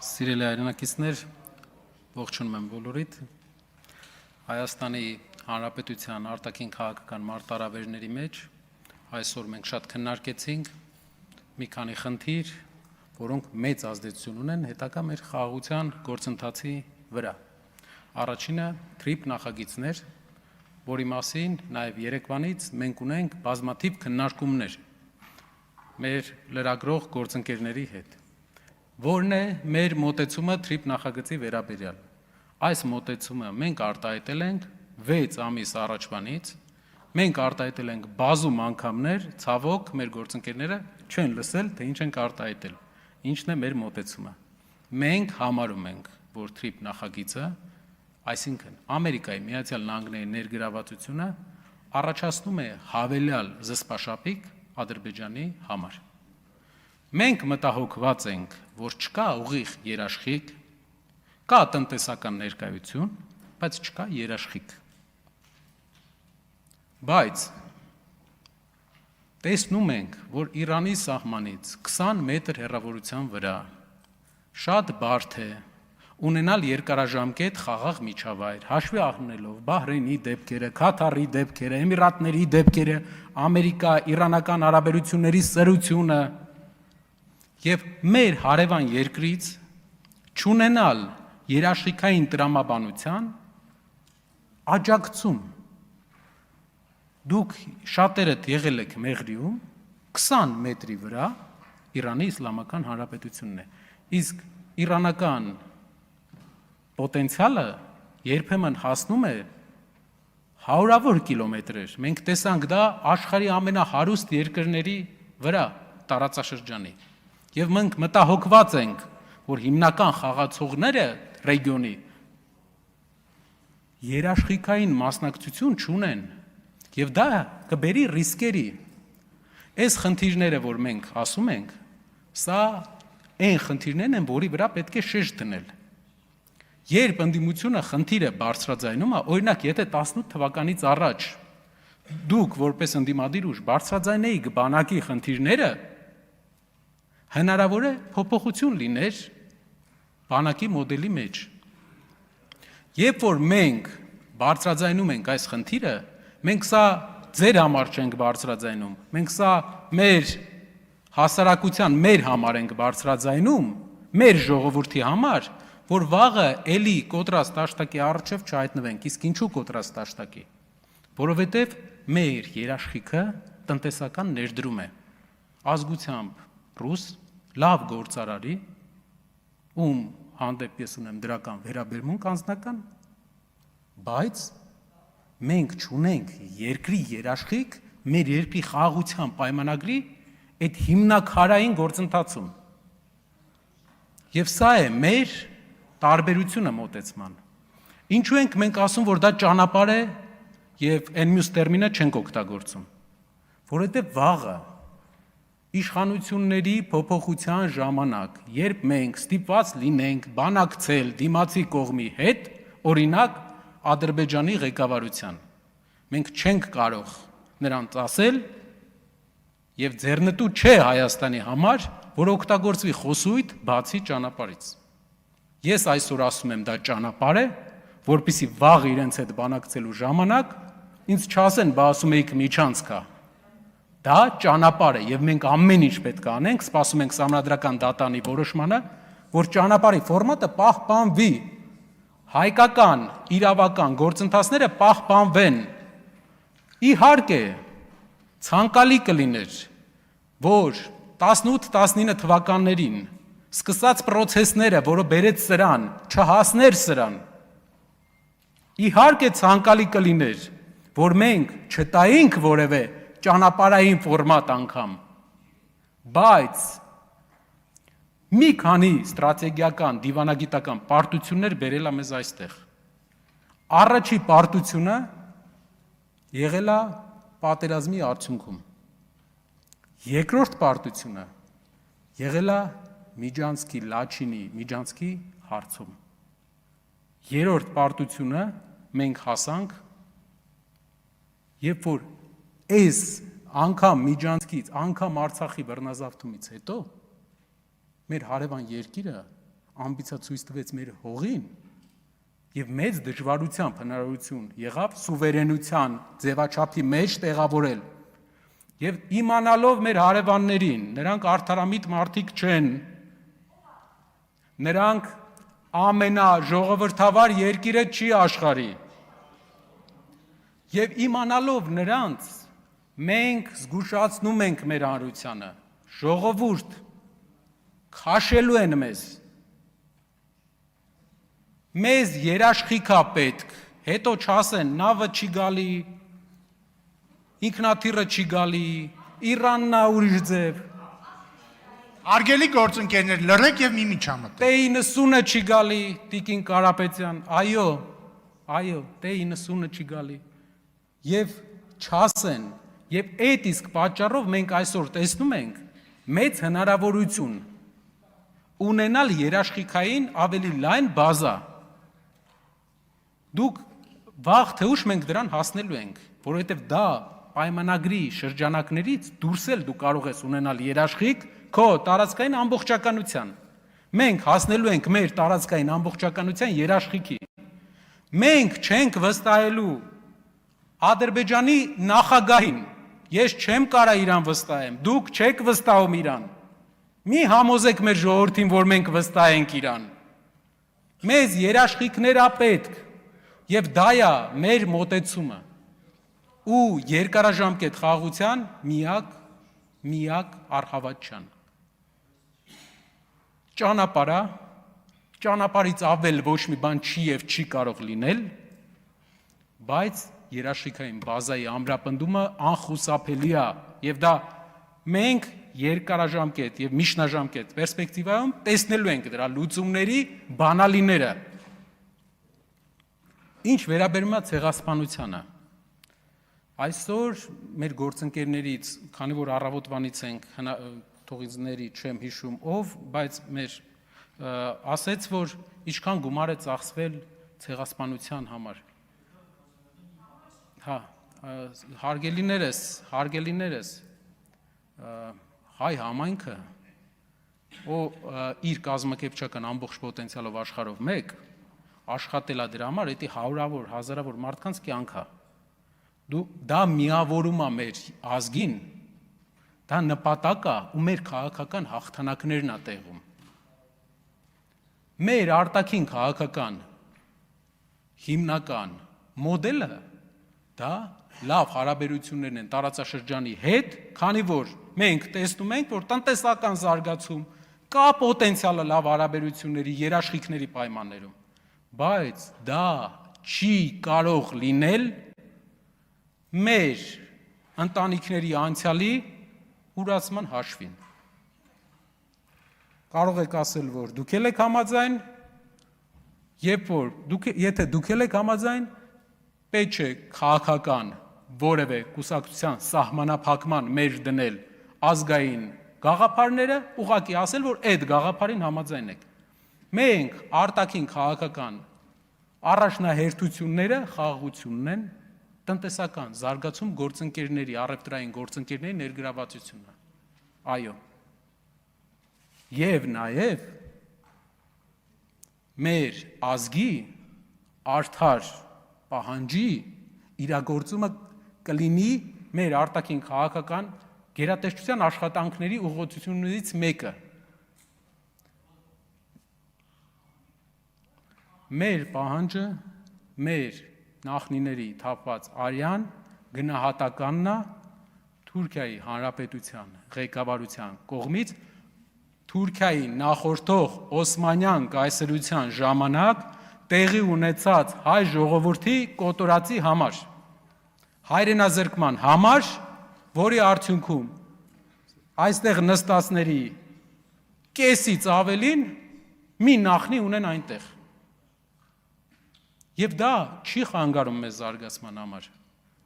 Սիրելի հայրենակիցներ, ողջունում եմ բոլորիդ։ Հայաստանի Հանրապետության արտաքին քաղաքական մարտահրավերների մեջ այսօր մենք շատ քննարկեցինք մի քանի խնդիր, որոնք մեծ ազդեցություն ունեն հետագա մեր խաղաղության գործընթացի վրա։ Առաջինը TRIP նախագիծներ, որի մասին նաև երեկվանից մենք ունենք բազմաթիվ քննարկումներ մեր լրագրող գործընկերների հետ։ Որն է մեր մոտեցումը TRIP նախագծի վերաբերյալ։ Այս մոտեցումը մենք արտահայտել ենք 6 ամիս առաջվանից, մենք արտահայտել ենք բազում անգամներ, ցավոք մեր գործընկերները չեն լսել, թե ինչ ենք արտահայտել, ինչն է մեր մոտեցումը։ Մենք համարում ենք, որ TRIP նախագիծը, այսինքն Ամերիկայի Միացյալ Նահանգների ներգրավվածությունը առաջացնում է հավելյալ զսպաշապիկ Ադրբեջանի համար։ Մենք մտահոգված ենք, որ չկա ուղիղ երաշխիք, կա տնտեսական ներկայություն, բայց չկա երաշխիք։ Բայց տեսնում ենք, որ Իրանի սահմանից 20 մետր հեռավորության վրա շատ բարդ է ունենալ երկարաժամկետ խաղաղ միջավայր, հաշվի առնելով Բահրեյնի դեպքերը, Քաթարի դեպքերը, Էմիրատների դեպքերը, Ամերիկա-իրանական հարաբերությունների սրությունը եւ մեր հարևան երկրից չունենալ երաշխիքային տրամաբանության աջակցում։ Դուք շատերդ եղել եք Մեղրիում, 20 մետրի վրա Իրանի Իսլամական Հանրապետությունն է, իսկ իրանական պոտենցիալը երբեմն հասնում է հարյուրավոր կիլոմետրեր։ Մենք տեսանք դա աշխարհի ամենահարուստ երկրների վրա տարածաշրջանի։ Եվ մենք մտահոգված ենք, որ հիմնական խաղացողները ռեգիոնի երաշխիքային մասնակցություն չունեն, եւ դա կբերի ռիսկերի։ Այս խնդիրները, որ մենք ասում ենք, սա այն խնդիրներն են, որի վրա պետք է շեշտ դնել։ Երբ ընդդիմությունը խնդիրը բարձրաձայնում է, օրինակ, եթե 18 թվականից առաջ դուք որպես ընդդիմադիր ուժ բարձրաձայնեիք բանակի խնդիրները, հնարավոր է փոփոխություն լիներ բանակի մոդելի մեջ։ Երբ որ մենք բարձրաձայնում ենք այս խնդիրը, մենք սա ձեր համար չենք բարձրաձայնում, մենք սա մեր հասարակության մեր համար ենք բարձրաձայնում, մեր ժողովրդի համար, որ վաղը էլի կոտրած տաշտակի առջև չհայտնվենք, իսկ ինչու կոտրած տաշտակի, որովհետև մեր երաշխիքը տնտեսական ներդրում է, ազգությամբ ռուս, լավ գործարարի, ում հանդեպ ես ունեմ դրական վերաբերմունք անձնական, բայց մենք չունենք երկրի երաշխիք մեր երկրի խաղաղության պայմանագրի այդ հիմնաքարային գործընթացում։ Եվ սա է մեր տարբերությունը մոտեցման։ Ինչու ենք մենք ասում, որ դա ճանապարհ է եւ այն մյուս տերմինը չենք օգտագործում, որովհետեւ վաղը իշխանությունների փոփոխության ժամանակ, երբ մենք ստիպված լինենք բանակցել դիմացի կողմի հետ, օրինակ Ադրբեջանի ղեկավարության, մենք չենք կարող նրանց ասել եւ ձեռնտու չէ Հայաստանի համար, որ օգտագործվի խոսույթ բացի ճանապարհից։ Ես այսօր ասում եմ դա ճանապարհ է, որպեսզի վաղ իրենց հետ բանակցելու ժամանակ ինձ չասեն, բա ասում եք միջանցք է։ Դա ճանապարհ է եւ մենք ամեն ինչ պետք է անենք, սպասում ենք սահմանադրական դատանի որոշմանը, որ ճանապարհի ֆորմատը պահպանվի, հայկական իրավական գործընթացները պահպանվեն։ Իհարկե, ցանկալի կլիներ, որ 18-19 թվականներին սկսած պրոցեսները, որը բերեց սրան, չհասներ սրան։ Իհարկե ցանկալի կլիներ, որ մենք չտայինք որևէ ճանապարհային ֆորմատ անգամ, բայց մի քանի ստրատեգիական, դիվանագիտական պարտություններ բերել է մեզ այստեղ։ Առաջի պարտությունը եղել է պատերազմի արդյունքում։ Երկրորդ պարտությունը եղել է Միջանցքի, Լաչինի, Միջանցքի հարցում։ Երրորդ պարտությունը մենք հասանք, երբ որ այս անգամ Միջանցքից, անգամ Արցախի բռնազավթումից հետո մեր հարևան երկիրը ամբիցիա տվեց մեր հողին եւ մեծ դժվարությամբ հնարավորություն եղավ սուվերենության ձևաչափի մեջ տեղավորել եւ իմանալով մեր հարևաններին, նրանք արդարամիտ մարդիկ չեն, նրանք ամենաժողովրդավար երկիրը չի աշխարհի եւ իմանալով նրանց մենք զգուշացնում ենք մեր հանրությանը, ժողովուրդ քաշելու են մեզ երաշխիքա պետք, հետո չասեն նավը չի գալի, ինքնաթիռը չի գալի, Իրանն է ուրիշ ձև, Արգելի գործընկերներ, լռեք եւ մի միջամտեք։ T90-ը չի գալի, Տիկին Կարապետյան, այո, T90-ը չի գալի, եւ չասեն, եւ այդ իսկ պատճառով մենք այսօր տեսնում ենք մեծ հնարավորություն ունենալ երաշխիքային ավելի լայն բազա։ Դուք վաղ թե ուշ մենք դրան հասնելու ենք, որովհետև դա պայմանագրի շրջանակներից դուրս էլ դու կարող ես ունենալ երաշխիք քո տարածքային ամբողջականության։ Մենք հասնելու ենք մեր տարածքային ամբողջականության երաշխիքի։ Մենք չենք վստահելու Ադրբեջանի նախագահին, ես չեմ կարա իրան վստահեմ, դուք չեք վստահում իրան։ Մի համոզեք մեր ժողովրդին, որ մենք վստահենք իրան։ Մեզ երաշխիքներ ա պետք, եւ դա է մեր մոտեցումը ու երկարաժամկետ խաղաղության միակ առհավատչան։ Ճանապարհից ավել ոչ մի բան չի եւ չի կարող լինել, բայց երաշխիքային բազայի ամրապնդումը անխուսափելի է եւ դա մենք երկարաժամկետ եւ միջնաժամկետ պերսպեկտիվայում տեսնելու ենք դրա լուծումների բանալիները։ Ինչ վերաբերում է ցեղասպանությանը, այսօր մեր գործընկերներից, քանի որ առավոտվանից ենք թողիցների չեմ հիշում ով, բայց մեր ասեց, որ ինչքան գումար է ծախսվել ցեղասպանության համար։ Հա, հարգելիներս, հայ համայնքը, իր կազմակերպչական ամբողջ պոտենցիալով աշխարհով մեկ աշխատելա դրա համար, դա հարյուրավոր, հազարավոր մարդկանց կյանք է։ Դա միավորում է մեր ազգին, դա նպատակ է ու մեր քաղաքական հաղթանակներն է տեղում։ Մեր արտաքին քաղաքական հիմնական մոդելը դա լավ հարաբերություններն են տարածաշրջանի հետ, քանի որ մենք տեսնում ենք, որ տնտեսական զարգացում կա պոտենցիալը լավ հարաբերությունների, երաշխիքների պայմաններում, բայց դա չի կարող լինել մեր ընտանիքների անցյալի ուրացման հաշվին։ Կարող եք ասել, որ դուք էլ եք համաձայն, եթե դուք էլ եք համաձայն, պետք չէ քաղաքական որևէ կուսակցության սահմանափակման մեջ դնել ազգային գաղափարները, ուղղակի ասել, որ այդ գաղափարին համաձայն եք։ Մենք արտաքին քաղաքական առաջնահերթությունները խաղաղությունն են, տնտեսական զարգացում գործընկերների, առևտրային գործընկերների ներգրավվածությունը։ Այո։ Եվ նաև մեր ազգի արդար պահանջի իրագործումը կլինի մեր արտաքին քաղաքական գերատեսչության աշխատանքների ուղղություններից մեկը։ Մեր պահանջը, մեր նախնիների թափված արյան գնահատականն է Թուրքիայի Հանրապետության ղեկավարության կողմից Թուրքիայի նախորդող Օսմանյան կայսրության ժամանակ տեղի ունեցած հայ ժողովրդի կոտորածի համար, հայրենազրկման համար, որի արդյունքում այստեղ նստածների կեսից ավելին մի նախնի ունեն այնտեղ։ Եվ դա չի խանգարում մեզ զարգացման համար,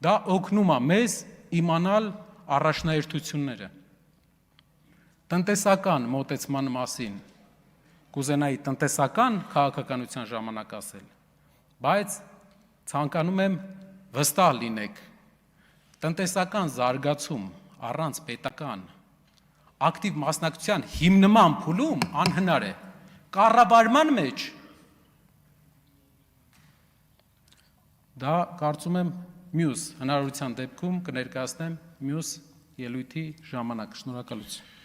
դա օգնում է մեզ իմանալ առաջնահերթությունները։ Տնտեսական մոտեցման մասին կուզենայի տնտեսական քաղաքականության ժամանակ ասել, բայց ցանկանում եմ վստահ լինեք, տնտեսական զարգացում առանց պետական ակտիվ մասնակցության հիմնման փուլում անհնար է, կառավարման մեջ դա կարծում եմ մյուս հնարավորության դեպքում կներկայացնեմ մյուս ելույթի ժամանակ։ Շնորհակալություն։